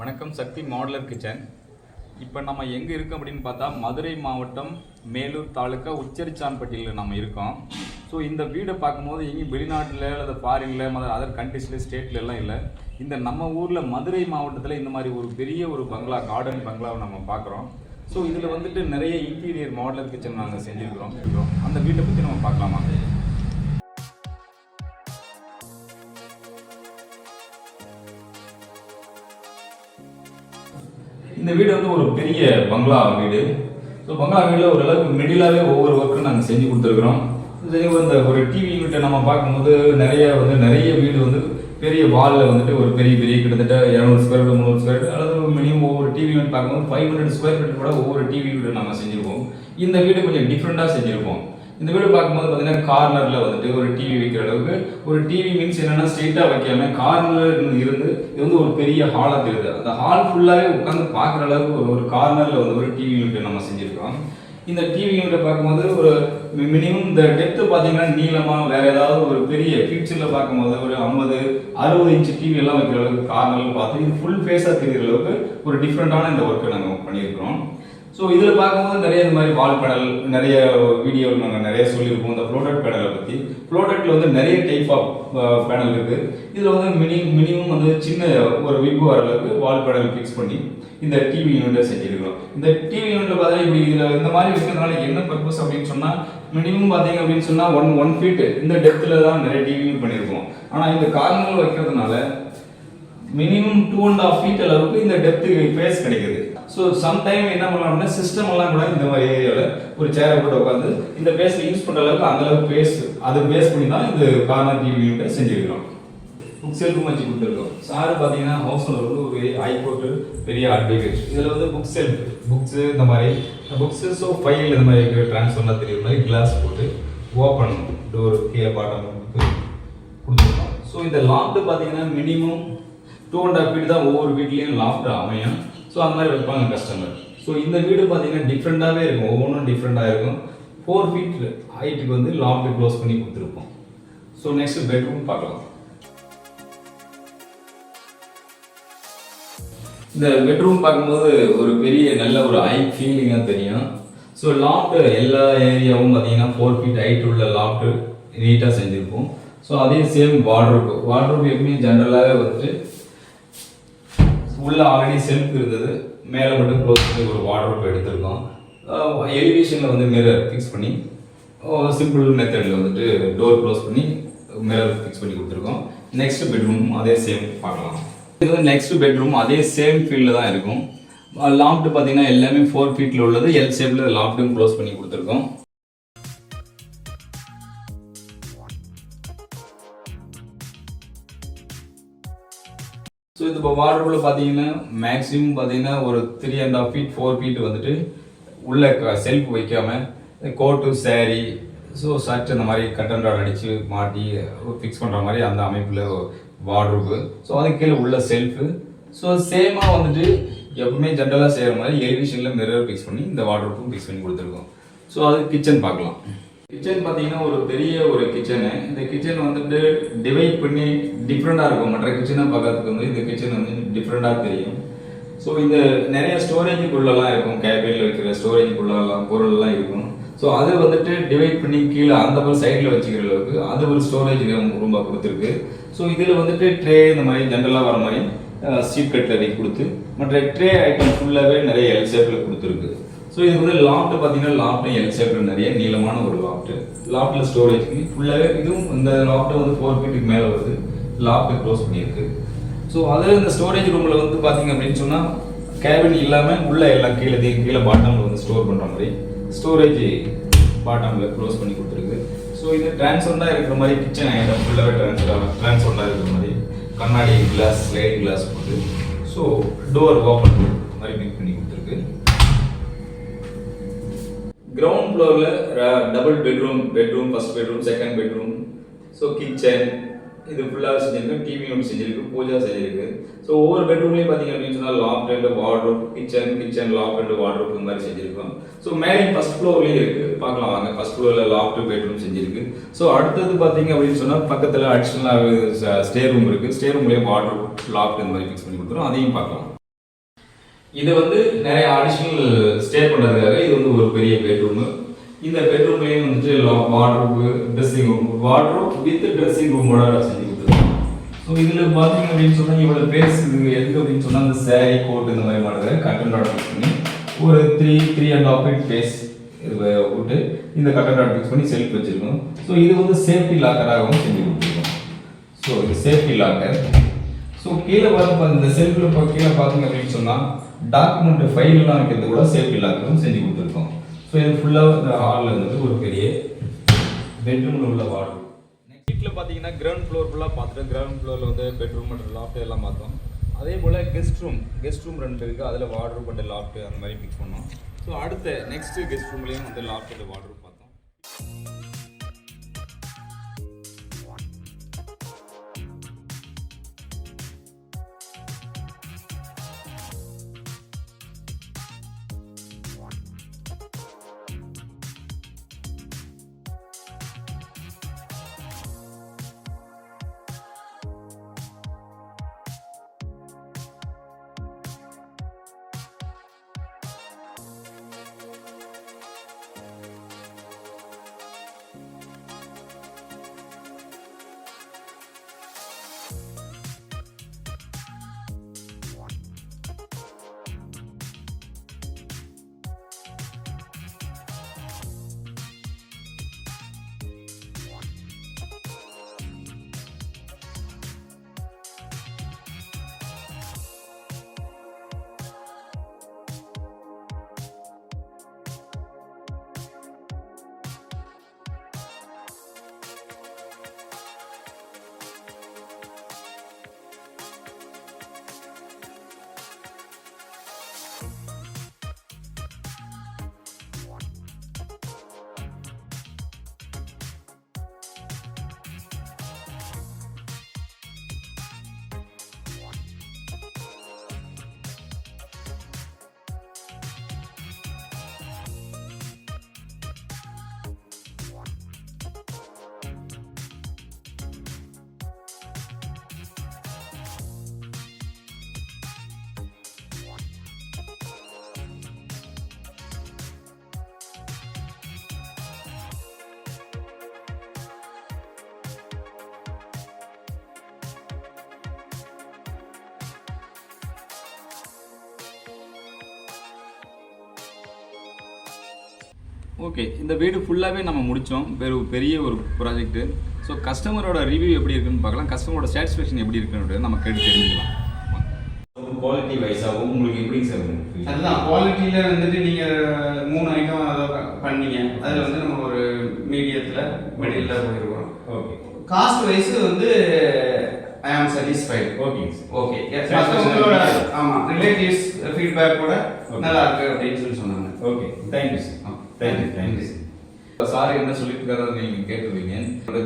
வணக்கம், சக்தி modular kitchen. இப்போ நம்ம எங்கே இருக்கோம் அப்படின்னு பார்த்தா மதுரை மாவட்டம் மேலூர் தாலுக்கா உச்சரிச்சான்பட்டியில் நம்ம இருக்கோம். ஸோ இந்த வீடை பார்க்கும்போது எங்கேயும் வெளிநாட்டில் அல்லது ஃபாரினில் அதர் கண்ட்ரீஸில் ஸ்டேட்டில் எல்லாம் இல்லை. இந்த நம்ம ஊரில் மதுரை மாவட்டத்தில் இந்த மாதிரி ஒரு பெரிய ஒரு பங்களா, கார்டன் பங்களாவை நம்ம பார்க்குறோம். ஸோ இதில் வந்துட்டு நிறைய இன்டீரியர் மாடுலர் கிச்சன் நாங்கள் செஞ்சுருக்கிறோம். அந்த வீட்டை பற்றி நம்ம பார்க்கலாமா? இந்த வீடு வந்து ஒரு பெரிய பங்களா வீடு. ஸோ பங்களா வீட்டில் ஓரளவுக்கு மிடிலாகவே ஒவ்வொரு ஒர்க்கும் நாங்கள் செஞ்சு கொடுத்துருக்குறோம். இந்த ஒரு டிவி யூனிட்டை நம்ம பார்க்கும்போது நிறைய வீடு வந்து பெரிய வாலில் வந்துட்டு ஒரு பெரிய கிட்டத்தட்ட 200 ஸ்கொயர் ஃபீட் 300 ஸ்கொயர் ஃபீட் அல்லது மினிமம் ஒவ்வொரு டிவி யூனிட் பார்க்கும்போது 500 ஸ்கொயர் ஃபீட் கூட ஒவ்வொரு டிவி யூனிட் நம்ம செஞ்சுருப்போம். இந்த வீடு கொஞ்சம் டிஃப்ரெண்ட்டாக செஞ்சுருப்போம். இந்த வீடு பார்க்கும்போது பார்த்தீங்கன்னா கார்னரில் வந்துட்டு ஒரு டிவி வைக்கிற அளவுக்கு, ஒரு டிவி மீன்ஸ் என்னென்னா ஸ்ட்ரெயிட்டாக வைக்காம கார்னரில் இருந்து இது வந்து ஒரு பெரிய ஹாலாக தெரியுது. அந்த ஹால் ஃபுல்லாகவே உட்காந்து பார்க்குற அளவுக்கு ஒரு கார்னரில் வந்து ஒரு டிவி யூனிட் நம்ம செஞ்சுருக்கோம். இந்த டிவி யூனிட்டை பார்க்கும்போது ஒரு மினிமம் இந்த டெப்த்து பார்த்தீங்கன்னா நீளமாக வேறு ஏதாவது ஒரு பெரிய ஃபியூச்சரில் பார்க்கும்போது ஒரு 50-60 இன்ச்சு டிவி எல்லாம் வைக்கிற அளவுக்கு கார்னரில் பார்த்து இது ஃபுல் ஃபேஸாக தெரிகிற அளவுக்கு ஒரு டிஃப்ரெண்ட்டான இந்த ஒர்க்கை நாங்கள் பண்ணியிருக்கிறோம். ஸோ இதில் பார்க்கும்போது நிறைய இந்த மாதிரி வால் பேனல், நிறைய வீடியோவில் நாங்கள் நிறைய சொல்லியிருக்கோம் இந்த ஃப்ளோட்டட் பேனலை பற்றி. ஃப்ளோட்டட்டில் வந்து நிறைய டைப் ஆஃப் பேனல் இருக்குது. இதில் வந்து மினிமம் வந்து சின்ன ஒரு விப்பு வர அளவுக்கு வால் பேனல் ஃபிக்ஸ் பண்ணி இந்த டிவி யூனிட்டை செஞ்சுருக்கிறோம். இந்த டிவி யூனிட்டை பார்த்தா இப்படி இதில் இந்த மாதிரி இருக்கிறதுனால என்ன பர்பஸ் அப்படின்னு சொன்னால், மினிமம் பார்த்தீங்க அப்படின்னு சொன்னால் 1 ஃபீட்டு இந்த டெப்த்தில் தான் நிறைய டிவி யூனிட் பண்ணியிருக்கோம். ஆனால் இந்த கார்னரில் வைக்கிறதுனால மினிமம் 2.5 ஃபீட் அளவுக்கு இந்த டெப்த்து ஃபேஸ் கிடைக்குது. ஸோ சம்டைம் என்ன பண்ணலாம்னா சிஸ்டம் எல்லாம் கூட இந்த மாதிரி ஏரியாவில் ஒரு சேரை போட்டு உட்காந்து இந்த பேஸில் யூஸ் பண்ணுற அளவுக்கு அந்தளவுக்கு பேஸ் அதை பேஸ் பண்ணி தான் இந்த கார்னர் டிவி யூனிட்டை செஞ்சுருக்கிறோம். புக் செல்ஃபும் வச்சு கொடுத்துருக்கோம். சார் பார்த்தீங்கன்னா ஹவுஸ் ஓனர் வந்து ஒரு ஹைகோர்ட்டு பெரிய அட்வொகேட். இதில் வந்து புக் செல்ஃப், புக்ஸு இந்த மாதிரி புக்ஸு, ஸோ ஃபைல் இந்த மாதிரி இருக்கிற ட்ரான்ஸ்ஃபர்லாம் தெரியுற மாதிரி கிளாஸ் போட்டு ஓப்பன் டோர் கீழே பாட்டம் கொடுத்துருக்கோம். ஸோ இந்த லாஃப்ட்டு பார்த்தீங்கன்னா மினிமம் 2.5 ஃபீட் தான் ஒவ்வொரு வீட்லேயும் லாஃப்ட் அமையும். ஸோ அந்த மாதிரி வைப்பாங்க கஸ்டமர். ஸோ இந்த வீடு பார்த்தீங்கன்னா டிஃப்ரெண்ட்டாகவே இருக்கும், ஒவ்வொன்றும் டிஃப்ரெண்ட்டாக இருக்கும். 4 ஃபீட் ஹைட்டுக்கு வந்து லாஃப்ட் க்ளோஸ் பண்ணி கொடுத்துருப்போம். ஸோ நெக்ஸ்ட் பெட்ரூம் பார்க்கலாம். இந்த பெட்ரூம் பார்க்கும்போது ஒரு பெரிய நல்ல ஒரு ஹை ஃபீலிங்காக தெரியும். ஸோ லாஃப்ட் எல்லா ஏரியாவும் பார்த்தீங்கன்னா 4 ஃபீட் ஹைட் உள்ள லாஃப்ட் நீட்டாக செஞ்சுருப்போம். ஸோ அதே சேம் வார்ட்ரோப் எப்பவுமே ஜென்ரலாகவே வந்துட்டு உள்ள ஆல்ரெடி செல்ஃப் இருந்தது, மேலே மட்டும் க்ளோஸ் பண்ணி ஒரு வார்ட்ரோப் எடுத்திருக்கோம். எலிவேஷனில் வந்து மிரர் ஃபிக்ஸ் பண்ணி சிம்பிள் மெத்தடில் வந்துட்டு டோர் க்ளோஸ் பண்ணி மிரர் ஃபிக்ஸ் பண்ணி கொடுத்துருக்கோம். நெக்ஸ்ட் பெட்ரூம் அதே சேம் பார்க்கலாம். இது வந்து நெக்ஸ்ட் பெட்ரூம் அதே சேம் ஃபீல்டில் தான் இருக்கும். லாஃப்ட் பார்த்தீங்கன்னா எல்லாமே 4 ஃபீட்டில் உள்ளது, எல் ஷேப்பில் லாஃப்ட்டும் க்ளோஸ் பண்ணி கொடுத்துருக்கோம். ஸோ இது இப்போ வார்ட்ரோப்பில் பார்த்தீங்கன்னா மேக்ஸிமம் பார்த்தீங்கன்னா ஒரு 3.5 ஃபீட் 4 ஃபீட் வந்துட்டு உள்ள செல்ஃப் வைக்காமல் கோட்டு, சேரீ, ஸோ ஷர்ட் இந்த மாதிரி கட்டன் ராட் அடித்து மாட்டி ஃபிக்ஸ் பண்ணுற மாதிரி அந்த அமைப்பில் வார்ட்ரோப்பு. ஸோ அதுக்கு கீழே உள்ள செல்ஃபு. ஸோ சேமாக வந்துட்டு எப்பவுமே ஜென்ரலாக செய்கிற மாதிரி எலிவேஷனில் மிரர் ஃபிக்ஸ் பண்ணி இந்த வார்ட்ரோப்பும் ஃபிக்ஸ் பண்ணி கொடுத்துருக்கோம். ஸோ அது கிச்சன் பார்க்கலாம். கிச்சன் பார்த்தீங்கன்னா ஒரு பெரிய ஒரு கிச்சனு. இந்த கிச்சன் வந்துட்டு டிவைட் பண்ணி டிஃப்ரெண்டாக இருக்கும். மற்ற கிச்சனை பார்க்கறதுக்கு வந்து இந்த கிச்சன் வந்து டிஃப்ரெண்டாக தெரியும். ஸோ இந்த நிறைய ஸ்டோரேஜுக்குள்ளெல்லாம் இருக்கும், கேபினில் வைக்கிற ஸ்டோரேஜுக்குள்ளெல்லாம் பொருள்லாம் இருக்கும். ஸோ அது வந்துட்டு டிவைட் பண்ணி கீழே அந்த ஒரு சைடில் வச்சுக்கிற அளவுக்கு அது ஒரு ஸ்டோரேஜ் ரூமாக கொடுத்துருக்கு. ஸோ இதில் வந்துட்டு ட்ரே இந்த மாதிரி ஜென்ரலாக வர மாதிரி சீட் கட்லரி கொடுத்து மற்ற ட்ரே ஐட்டம் ஃபுல்லாகவே நிறைய எல் ஷேப்பில் கொடுத்துருக்கு. ஸோ இது வந்து லாஃப்ட் பார்த்தீங்கன்னா லாஃப்ட் எல் ஷேப்பில் நிறைய நீளமான ஒரு லாஃப்ட்டில் ஸ்டோரேஜ்க்கு ஃபுல்லாகவே இதுவும் இந்த லாஃப்ட்டை வந்து 4 ஃபீட்டுக்கு மேலே வருது, லாஃப்ட்டை க்ளோஸ் பண்ணியிருக்கு. ஸோ அதில் இந்த ஸ்டோரேஜ் ரூமில் வந்து பார்த்தீங்க அப்படின்னு சொன்னால் கேபின் இல்லாமல் உள்ள எல்லாம் கீழே பாட்டமில் வந்து ஸ்டோர் பண்ணுற மாதிரி ஸ்டோரேஜ் பாட்டமில் க்ளோஸ் பண்ணி கொடுத்துருக்கு. ஸோ இது டிரான்ஸ்பரண்டாக இருக்கிற மாதிரி கிச்சன் ஐட்டம் ஃபுல்லாகவே டிரான்ஸ்பரண்டாக இருக்கிற மாதிரி கண்ணாடி கிளாஸ் ஸ்லைடிங் கிளாஸ் போட்டு ஸோ டோர் ஓப்பன் மாதிரி பிக் பண்ணி கொடுத்துருக்கு. கிரவுண்ட் ஃப்ளோரில் double bedroom first bedroom second bedroom so kitchen இது ஃபுல்லாக செஞ்சிருக்கு. டிவி யூனிட் செஞ்சிருக்கு, பூஜா செஞ்சிருக்கு. ஸோ ஒவ்வொரு பெட்ரூம்லேயும் பார்த்தீங்க அப்படின்னு சொன்னால் loft and wardrobe, kitchen loft and wardrobe இந்த மாதிரி செஞ்சிருக்கோம். ஸோ மேலே ஃபர்ஸ்ட் ஃப்ளோர்லேயும் இருக்குது, பார்க்கலாம் வாங்க. ஃபர்ஸ்ட் ஃப்ளோரில் லாஃப்ட் பெட்ரூம் செஞ்சிருக்கு. ஸோ அடுத்தது பார்த்தீங்க அப்படின்னு சொன்னால் பக்கத்தில் அடிஷ்னலாக ஸ்டே ரூம் இருக்குது. ஸ்டே ரூம்லேயே வார்ட்ரோப் லாஃப்ட் இந்த மாதிரி ஃபிக்ஸ் பண்ணி கொடுத்துரும், அதையும் பார்க்கலாம். இது வந்து நிறைய அடிஷ்னல் ஸ்டே பண்ணுறதுக்காக இது வந்து ஒரு பெரிய பெட்ரூமு. இந்த பெட்ரூம்லேயும் வந்துட்டு wardrobe, dressing room, wardrobe with dressing ரூமோட செஞ்சு கொடுத்துருக்கோம். ஸோ இதில் பார்த்தீங்க அப்படின்னு சொன்னால் இவ்வளோ பேஸ் எதுக்கு அப்படின்னு சொன்னால் அந்த சாரீ கோட் இந்த மாதிரி மாடல கட்டன் டாட் ஃபிக்ஸ் பண்ணி ஒரு 3.5 ஃபீட் பேஸ் இது விட்டு இந்த கட்டன் டாட் ஃபிக்ஸ் பண்ணி செல்ஃப் வச்சுருக்கோம். ஸோ இது வந்து சேஃப்டி லாக்கராகவும் செஞ்சு கொடுத்துருக்கோம். ஸோ இது சேஃப்டி லாக்கர். ஸோ கீழே பார்த்து இந்த செல்ஃபில் கீழே பார்த்தீங்க அப்படின்னு சொன்னால் டாக்குமெண்ட் ஃபைல்லாம் வைக்கிறது கூட சேஃப்டி லாக்கரும் செஞ்சு கொடுத்துருக்கோம். ஸோ இது ஃபுல்லாக இந்த ஹாலில் இருந்தது ஒரு பெரிய பெட்ரூமில் உள்ள வார்டு. வீட்டில் பார்த்தீங்கன்னா கிரவுண்ட் ஃப்ளோர் ஃபுல்லாக பார்த்துட்டு கிரவுண்ட் ஃப்ளோரில் வந்து பெட்ரூம் மற்றும் லாஃப்ட் எல்லாம் பார்த்தோம். அதே போல் கெஸ்ட் ரூம் 2 இருக்குது, அதில் வார்ட்ரோப் அண்ட் லாஃப்ட் அந்த மாதிரி ஃபிக்ஸ் பண்ணோம். ஸோ அடுத்த நெக்ஸ்ட் கெஸ்ட் ரூம்லேயும் வந்து லாஃப்ட் அண்ட் வார்ட்ரோப் பார்த்தோம். ஓகே, இந்த வீடு ஃபுல்லாகவே நம்ம முடித்தோம். பெரிய ஒரு ப்ராஜெக்ட்டு. ஸோ கஸ்டமரோட ரிவ்யூ எப்படி இருக்குன்னு பார்க்கலாம், கஸ்டமரோட சாட்டிஸ்ஃபேக்ஷன் எப்படி இருக்குன்னு நம்ம கேட்டு தெரிஞ்சுக்கலாம். குவாலிட்டி வைஸாகவும் உங்களுக்கு எப்படி சார்? அதுதான் குவாலிட்டியில் வந்துட்டு நீங்கள் 3 ஐட்டம் அதை பண்ணீங்க. அதில் வந்து நம்ம ஒரு மிடில் போயிருக்கோம். ஓகே, காஸ்ட் வைஸ் வந்து ஐ ஆம் சாட்டிஸ்ஃபைட். ஓகே ஓகே, மற்றவங்களோட ஆமாம் ரிலேட்டிவ்ஸ் ஃபீட்பேக் கூட நல்லா இருக்கு அப்படின்னு சொன்னாங்க. Okay, thank you sir. Thank you sir. என்ன சொல்லிட்டு இருக்காரு நீங்கள் கேட்டுருவீங்க.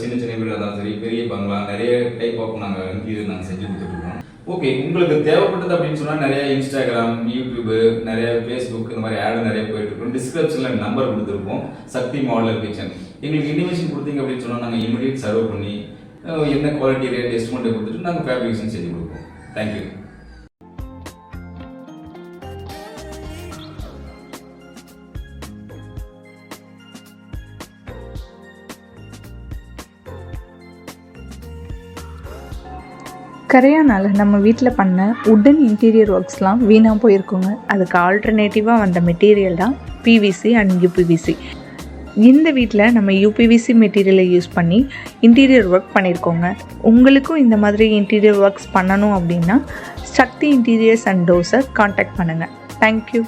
சின்ன வீடு அதான் சரி, பெரிய பங்களா, நிறைய டைப் ஆஃப் நாங்கள் செஞ்சு கொடுத்துருக்கோம். ஓகே, உங்களுக்கு தேவைப்பட்டது அப்படின்னு சொன்னால் நிறைய இன்ஸ்டாகிராம், யூடியூபு, நிறைய ஃபேஸ்புக் இந்த மாதிரி ஆடு நிறைய போயிட்டு இருக்கோம். டிஸ்கிரிப்ஷனில் நம்பர் கொடுத்துருப்போம். சக்தி மாடலர் கிச்சன். எங்களுக்கு இன்டிமேஷன் கொடுத்தீங்க அப்படின்னு சொன்னால் நாங்கள் இமீடியட் சர்வ் பண்ணி என்ன குவாலிட்டி ரேட் எஸ்டிமேட் கொடுத்துட்டு நாங்கள் ஃபேப்ரிகேஷன் செஞ்சு கொடுப்போம். தேங்க்யூ. கரையானால் நம்ம வீட்டில் பண்ண உட்டன் இன்டீரியர் ஒர்க்ஸ்லாம் வீணாக போயிருக்குங்க. அதுக்கு ஆல்டர்னேட்டிவாக வந்த மெட்டீரியல் தான் பிவிசி அண்ட் யூபிவிசி. இந்த வீட்டில் நம்ம யூபிவிசி மெட்டீரியலை யூஸ் பண்ணி இன்டீரியர் ஒர்க் பண்ணியிருக்கோங்க. உங்களுக்கும் இந்த மாதிரி இன்டீரியர் ஒர்க்ஸ் பண்ணணும் அப்படின்னா சக்தி இன்டீரியர்ஸ் அண்ட் டோர்ஸை காண்டாக்ட் பண்ணுங்கள். தேங்க்யூ.